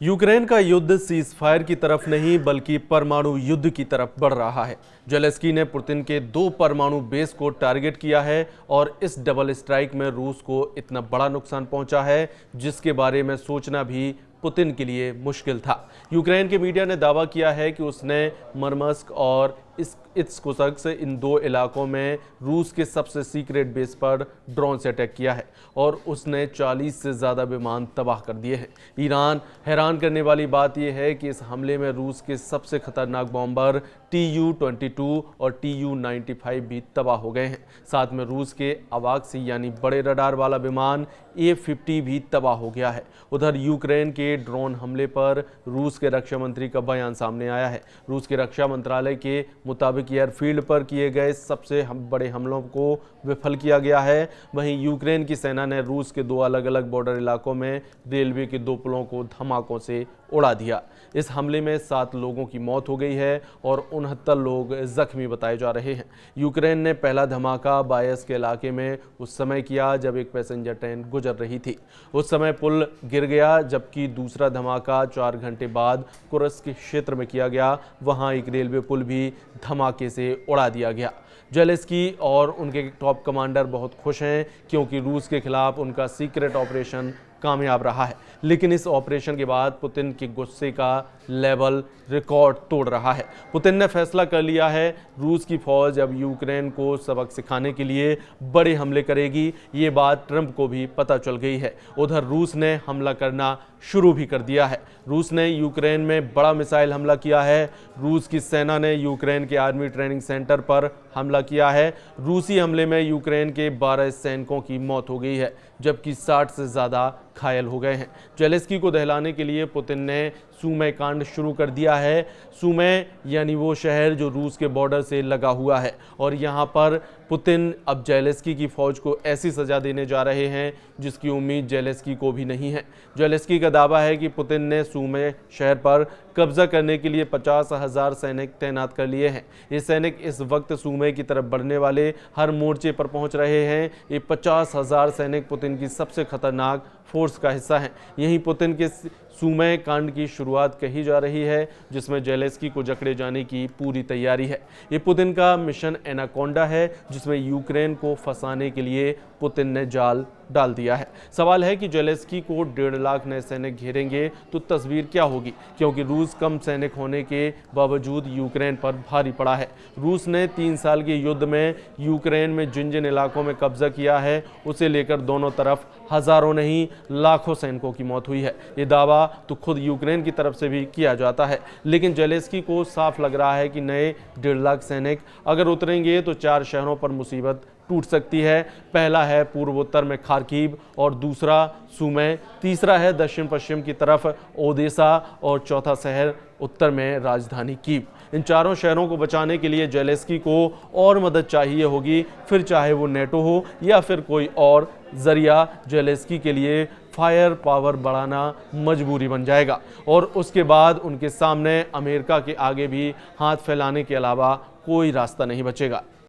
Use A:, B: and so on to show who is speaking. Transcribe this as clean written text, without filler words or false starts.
A: Ukraine का युद्ध ceasefire की तरफ नहीं बल्कि परमाणु युद्ध की तरफ बढ़ रहा है। जेलेंस्की ने पुतिन के 2 परमाणु बेस को टारगेट किया है और इस डबल स्ट्राइक में रूस को इतना बड़ा नुकसान पहुंचा है जिसके बारे में सोचना भी पुतिन के लिए मुश्किल था। यूक्रेन के मीडिया ने दावा किया है कि उसने मरमस्क और इत्स्क इन 2 इलाकों में रूस के सबसे सीक्रेट बेस पर ड्रोन से अटैक किया है और उसने 40 से ज़्यादा विमान तबाह कर दिए हैं। ईरान हैरान करने वाली बात यह है कि इस हमले में रूस के सबसे खतरनाक बॉम्बर Tu-22 और Tu-95 भी तबाह हो गए हैं। साथ में रूस के अवाक्स यानी बड़े रडार वाला विमान A-50 भी तबाह हो गया है। उधर यूक्रेन के ड्रोन हमले पर रूस के रक्षा मंत्री का बयान सामने आया है। रूस के रक्षा मंत्रालय के मुताबिक एयरफील्ड पर किए गए सबसे बड़े हमलों को विफल किया गया है। वहीं यूक्रेन की सेना ने रूस के 2 अलग अलग बॉर्डर इलाकों में रेलवे के 2 पुलों को धमाकों से उड़ा दिया। इस हमले में 7 लोगों की मौत हो गई है और 69 लोग जख्मी बताए जा रहे हैं। यूक्रेन ने पहला धमाका बायस के इलाके में उस समय किया जब एक पैसेंजर ट्रेन गुजर रही थी। उस समय पुल गिर गया, जबकि दूसरा धमाका 4 घंटे बाद कुर्स्क क्षेत्र में किया गया। वहां एक रेलवे पुल भी धमाके से उड़ा दिया गया। जेलेंस्की और उनके टॉप कमांडर बहुत खुश हैं क्योंकि रूस के खिलाफ उनका सीक्रेट ऑपरेशन कामयाब रहा है, लेकिन इस ऑपरेशन के बाद पुतिन के गुस्से का लेवल रिकॉर्ड तोड़ रहा है। पुतिन ने फैसला कर लिया है रूस की फौज अब यूक्रेन को सबक सिखाने के लिए बड़े हमले करेगी। ये बात ट्रंप को भी पता चल गई है। उधर रूस ने हमला करना शुरू भी कर दिया है। रूस ने यूक्रेन में बड़ा मिसाइल हमला किया है। रूस की सेना ने यूक्रेन के आर्मी ट्रेनिंग सेंटर पर हमला किया है। रूसी हमले में यूक्रेन के 12 सैनिकों की मौत हो गई है, जबकि 60 से ज़्यादा घायल हो गए हैं। जेलेंस्की को दहलाने के लिए पुतिन ने सुमे कांड शुरू कर दिया है। सुमे यानी वो शहर जो रूस के बॉर्डर से लगा हुआ है, और यहाँ पर पुतिन अब जेलेंस्की की फौज को ऐसी सजा देने जा रहे हैं जिसकी उम्मीद जेलेंस्की को भी नहीं है। जेलेंस्की का दावा है कि पुतिन ने सुमे शहर पर कब्जा करने के लिए 50,000 सैनिक तैनात कर लिए हैं। ये सैनिक इस वक्त सुमे की तरफ बढ़ने वाले हर मोर्चे पर पहुंच रहे हैं। ये 50,000 सैनिक पुतिन की सबसे खतरनाक फोर्स का हिस्सा हैं। यहीं पुतिन के सुमे कांड की शुरुआत कही जा रही है, जिसमें जेलेंस्की को जकड़े जाने की पूरी तैयारी है। ये पुतिन का मिशन एनाकोंडा है, जिसमें यूक्रेन को फंसाने के लिए पुतिन ने जाल डाल दिया है। सवाल है कि जेलेंस्की को 1.5 लाख नए सैनिक घेरेंगे तो तस्वीर क्या होगी, क्योंकि रूस कम सैनिक होने के बावजूद यूक्रेन पर भारी पड़ा है। रूस ने 3 साल के युद्ध में यूक्रेन में जिन जिन इलाकों में कब्जा किया है, उसे लेकर दोनों तरफ हजारों नहीं लाखों सैनिकों की मौत हुई है। ये दावा तो खुद यूक्रेन की तरफ से भी किया जाता है, लेकिन जेलेंस्की को साफ लग रहा है कि नए 1.5 लाख सैनिक अगर उतरेंगे तो 4 शहरों पर मुसीबत टूट सकती है। पहला है पूर्वोत्तर में खार्किव और दूसरा सुमे, तीसरा है दक्षिण पश्चिम की तरफ ओदेसा और चौथा शहर उत्तर में राजधानी कीव। इन 4 शहरों को बचाने के लिए जेलेंस्की को और मदद चाहिए होगी, फिर चाहे वो नेटो हो या फिर कोई और जरिया। जेलेंस्की के लिए फायर पावर बढ़ाना मजबूरी बन जाएगा और उसके बाद उनके सामने अमेरिका के आगे भी हाथ फैलाने के अलावा कोई रास्ता नहीं बचेगा।